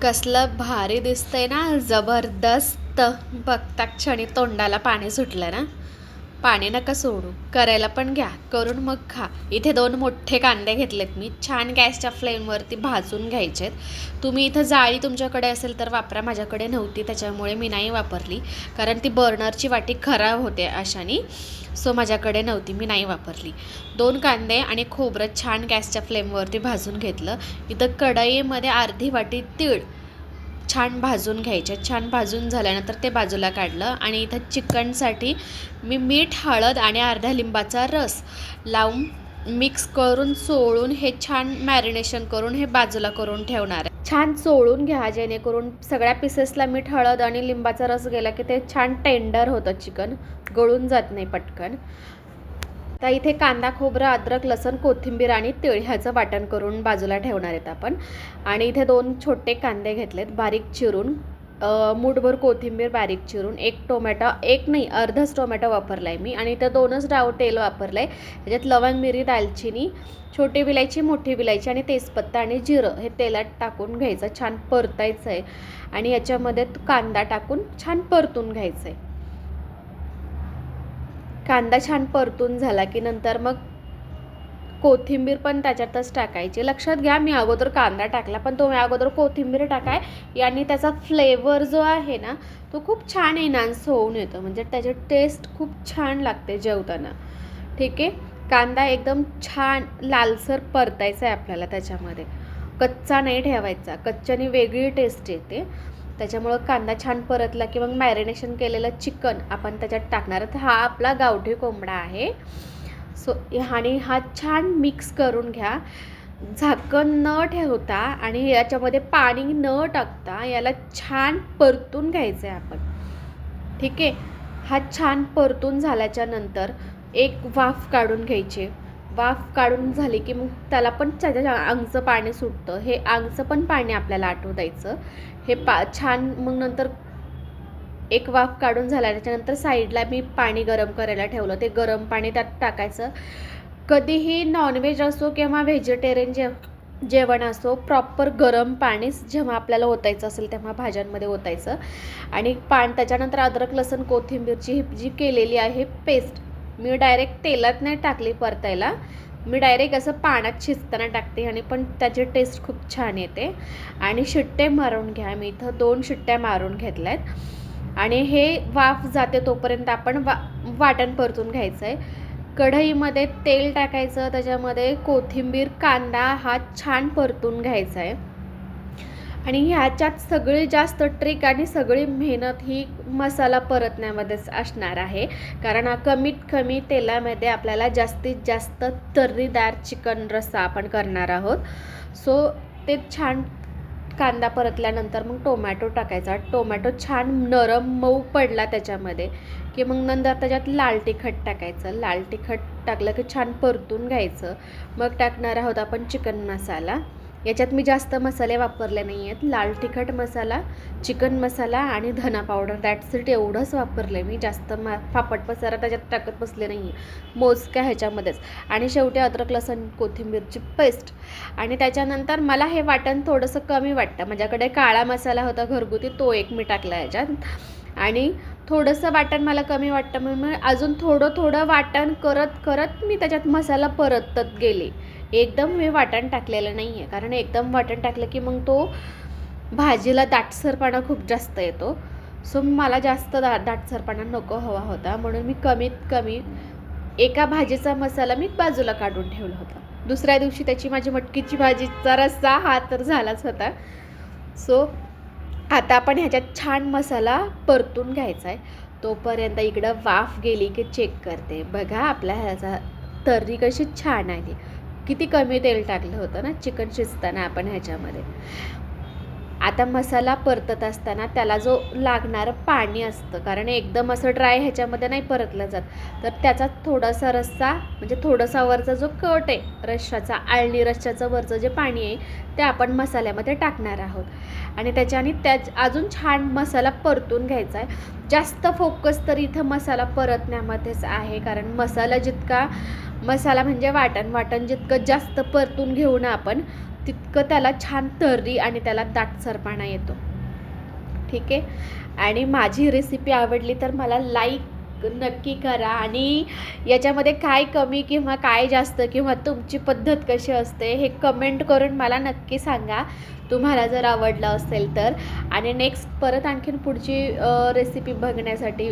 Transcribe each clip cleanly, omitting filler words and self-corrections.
कसलं भारी दिसतंय ना, जबरदस्त. बघता क्षणी तोंडाला पाणी सुटलं ना. पाणी नका सोडू, करायला पण घ्या, करून मग खा. इथे 2 मोठे कांदे घेतलेत मी, छान गॅसच्या फ्लेमवरती भाजून घ्यायचेत. तुम्ही इथं जाळी तुमच्याकडे असेल तर वापरा, माझ्याकडे नव्हती त्याच्यामुळे मी नाही वापरली, कारण ती बर्नरची वाटी खराब होते अशाने. सो माझ्याकडे नव्हती, मी नाही वापरली. 2 कांदे आणि खोबरं छान गॅसच्या फ्लेमवरती भाजून घेतलं. इथं कढईमध्ये अर्धी वाटी तीळ छान भाजून घ्यायचे. छान भाजून झाल्यानंतर ते बाजूला काढलं आणि इथं चिकनसाठी मी मीठ, हळद आणि अर्धा लिंबाचा रस लावून मिक्स करून चोळून हे छान मॅरिनेशन करून हे बाजूला करून ठेवणार आहे. छान चोळून घ्या, जेणेकरून सगळ्या पीसेसला मीठ, हळद आणि लिंबाचा रस गेला की ते छान टेंडर होतं, चिकन गळून जात नाही पटकन. आता इथे कांदा, खोबरं, अद्रक, लसूण, कोथिंबीर आणि तीळ ह्याचं वाटण करून बाजूला ठेवणार आहेत आपण. आणि इथे 2 छोटे कांदे घेतलेत बारीक चिरून, मूठभर कोथिंबीर बारीक चिरून, 1 टोमॅटो, एक नाही अर्धाच टोमॅटो वापरला आहे मी. आणि इथं 2च डाव तेल वापरलं आहे. त्याच्यात लवंग, मिरी, दालचिनी, छोटी विलायची, मोठी विलायची आणि तेजपत्ता आणि जिरं हे तेलात टाकून घ्यायचं, छान परतायचं आहे. आणि याच्यामध्ये कांदा टाकून छान परतून घ्यायचं आहे. कांदा छान परतून झाला की नंतर मग कोथिंबीर पण त्याच्यातच टाकायची. लक्षात घ्या, मी अगोदर कांदा टाकला, पण तुम्ही अगोदर कोथिंबीर टाकाय. याने त्याचा फ्लेवर जो आहे ना तो खूप छान एनहान्स होऊन येतो, म्हणजे त्याची टेस्ट खूप छान लागते जेवताना. ठीक आहे, कांदा एकदम छान लालसर परतायचा आहे आपल्याला, त्याच्यामध्ये कच्चा नाही ठेवायचा, कच्च्याने वेगळी टेस्ट येते. त्याच्यामुळं कांदा छान परतला की मग मॅरिनेशन केलेलं चिकन आपण त्याच्यात टाकणार. तर हा आपला गावठी कोंबडा आहे. सो आणि हा छान मिक्स करून घ्या, झाकण न ठेवता आणि याच्यामध्ये पाणी न टाकता याला छान परतून घ्यायचं आहे आपण. ठीक आहे, हा छान परतून झाल्याच्या नंतर एक वाफ काढून घ्यायची. वाफ काढून झाली की मग त्याला पण त्याच्या अंगचं पाणी सुटतं, हे अंगचं पण पाणी आपल्याला आटू द्यायचं. हे छान मग नंतर एक वाफ काढून झाला, त्याच्यानंतर साईडला मी पाणी गरम करायला ठेवलं, ते गरम पाणी त्यात टाकायचं. कधीही नॉनव्हेज असो किंवा व्हेजिटेरियन जेवण असो, प्रॉपर गरम पाणीच जेव्हा आपल्याला ओतायचं असेल तेव्हा भाज्यांमध्ये ओतायचं. आणि त्याच्यानंतर अद्रक, लसूण, कोथिंबीरची जी केलेली आहे पेस्ट मी डायरेक्ट तेलात नाही टाकली परतायला, मी डायरेक्ट असं पाण्यात शिजताना टाकते आणि पण त्याची टेस्ट खूप छान येते. आणि शिट्टे मारून घ्या, मी इथं 2 शिट्ट्या मारून घेतल्यात. आणि हे वाफ जाते तोपर्यंत आपण वाटण परतून घ्यायचं आहे. कढईमध्ये तेल टाकायचं, त्याच्यामध्ये कोथिंबीर, कांदा हा छान परतून घ्यायचा आहे. आणि ह्याच्यात सगळी जास्त ट्रिक आणि सगळी मेहनत ही मसाला परतण्यामध्येच असणार आहे, कारण कमीत कमी तेलामध्ये आपल्याला जास्तीत जास्त तर्रीदार चिकन रस्सा आपण करणार आहोत. सो ते छान कांदा परतल्यानंतर मग टोमॅटो टाकायचा. टोमॅटो छान नरम मऊ पडला त्याच्यामध्ये की मग नंतर त्याच्यात लाल तिखट टाकायचं. लाल तिखट टाकलं की छान परतून घ्यायचं. मग टाकणार आहोत आपण चिकन मसाला. याच्यात मी जास्त मसाले वापरले नाही आहेत. लाल तिखट मसाला, चिकन मसाला आणि धना पावडर, दॅट्स इट, एवढंच वापरले मी. जास्त फापट पसारा त्याच्यात टाकत बसले नाही आहे, मोजक्या ह्याच्यामध्येच. आणि शेवटी अद्रक, लसूण, कोथिंबीरची पेस्ट. आणि त्याच्यानंतर मला हे वाटण थोडंसं कमी वाटतं, माझ्याकडे काळा मसाला होता घरगुती, तो एक मी टाकला याच्यात. आणि थोडंसं वाटण मला कमी वाटतं म्हणून मी अजून थोडं वाटण करत करत मी त्याच्यात मसाला परतत गेले. एकदम मी वाटण टाकलेलं नाही आहे, कारण एकदम वाटण टाकलं की मग तो भाजीला दाटसरपणा खूप जास्त येतो. सो मला जास्त दाटसरपणा नको हवा होता, म्हणून मी कमीत कमी एका भाजीचा मसाला मी बाजूला काढून ठेवला होता. दुसऱ्या दिवशी त्याची माझी मटकीची भाजीचा रस्सा हा तर झालाच होता. सो आता आपण ह्याच्यात छान मसाला परतून घ्यायचा आहे. तोपर्यंत इकडं वाफ गेली की चेक करते. बघा आपल्या ह्याचा तर्री कशी छान आहे. किती कमी तेल टाकलं होतं ना चिकन शिजताना आपण ह्याच्यामध्ये. आता मसाला परतत असताना त्याला जो लागणारं पाणी असतं, कारण एकदम असं ड्राय ह्याच्यामध्ये नाही परतलं जात, तर त्याचा थोडासा रस्सा, म्हणजे थोडासा वरचा जो कट आहे रश्शाचा, आळणी रश्शाचं वरचं जे पाणी आहे ते आपण मसाल्यामध्ये टाकणार आहोत. आणि त्याच्याने अजून छान मसाला परतून घ्यायचा आहे. जास्त फोकस तर इथं मसाला परतण्यामध्येच आहे, कारण मसाला म्हणजे वाटण जितकं जास्त परतून घेऊ ना आपण, तितकं त्याला छान तर्री आणि त्याला दाटसरपणा येतो. ठीक आहे. आणि माझी रेसिपी आवडली तर मला लाईक नक्की करा आणि याच्यामध्ये काय कमी किंवा काय जास्त किंवा तुमची पद्धत कशी असते हे कमेंट करून मला नक्की सांगा, तुम्हाला जर आवडलं असेल तर. आणि नेक्स्ट परत आणखीन पुढची रेसिपी बघण्यासाठी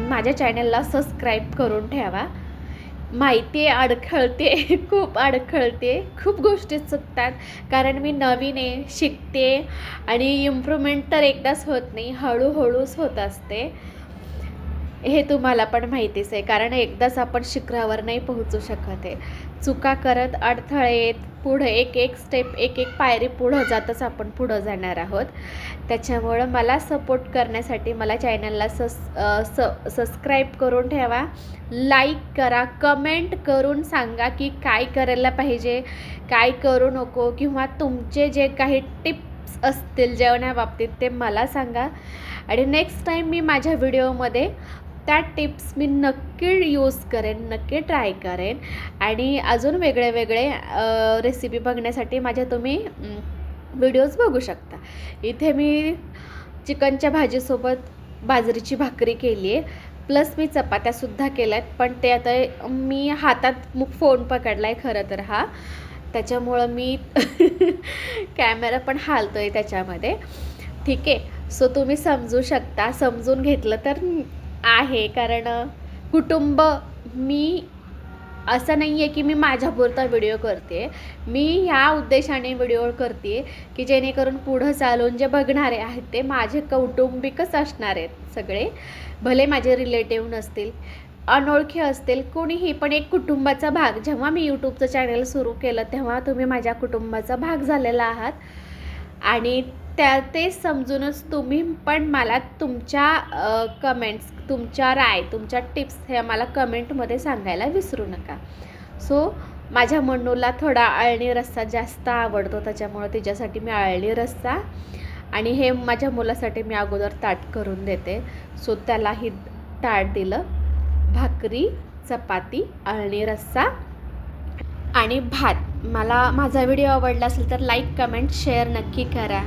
माझ्या चॅनलला सबस्क्राईब करून ठेवा. माहिती अडखळते खूप अडखळते, खूप गोष्टी चुकतात कारण मी नवीन आहे, शिकते आणि इम्प्रूव्हमेंट तर एकदाच होत नाही, हळूहळूच होत असते. हे तुम्हाला पण माहितीच आहे कारण एकदाच आपण शिखरावर नाही पोहोचू शकत आहे. चुका करत, अडथळे येत, पुढं एक एक स्टेप, एक एक पायरी पुढं जातच आपण पुढं जाणार आहोत. त्याच्यामुळं मला सपोर्ट करण्यासाठी मला चॅनलला सबस्क्राईब करून ठेवा, लाईक करा, कमेंट करून सांगा की काय करायला पाहिजे, काय करू नको, किंवा तुमचे जे काही टिप्स असतील जेवणाबाबतीत ते मला सांगा. आणि नेक्स्ट टाईम मी माझ्या व्हिडिओमध्ये त्या टिप्स मी नक्की यूज करेन, नक्की ट्राय करेन. आणि अजून वेगळे वेगळे रेसिपी बघण्यासाठी माझ्या तुम्ही व्हिडिओज बघू शकता. इथे मी चिकनच्या भाजीसोबत बाजरीची भाकरी केली आहे, प्लस मी चपात्यासुद्धा केल्या आहेत. पण ते आता मी हातात फोन पकडला आहे खरं तर हा, त्याच्यामुळं मी कॅमेरा पण हालतो आहे त्याच्यामध्ये. ठीक आहे. सो तुम्ही समजू शकता, समजून घेतलं तर आहे. कारण कुटुंब, मी असं नाही आहे की मी माझ्यापुरता व्हिडिओ करते, मी ह्या उद्देशाने व्हिडिओ करते की जेणेकरून पुढं चालून जे बघणारे आहेत ते माझे कौटुंबिकच असणार आहेत सगळे, भले माझे रिलेटिव्ह नसतील, अनोळखी असतील, कोणीही, पण एक कुटुंबाचा भाग. जेव्हा मी यूट्यूबचं चॅनल सुरू केलं तेव्हा तुम्ही माझ्या कुटुंबाचा भाग झालेला आहात. आणि ते समजूनच तुम्ही पण मला तुमच्या कमेंट्स, तुमच्या राय, तुमच्या टिप्स हे मला कमेंटमध्ये सांगायला विसरू नका. सो माझ्या मन्नूला थोडा अळणी रस्सा जास्त आवडतो, त्याच्यामुळं तिच्यासाठी मी अळणी रस्सा आणि हे माझ्या मुलासाठी मी अगोदर ताट करून देते. सो त्यालाही ताट दिलं, भाकरी, चपाती, अळणी रस्सा आणि भात. मला माझा व्हिडिओ आवडला असेल तर लाईक, कमेंट, शेअर नक्की करा.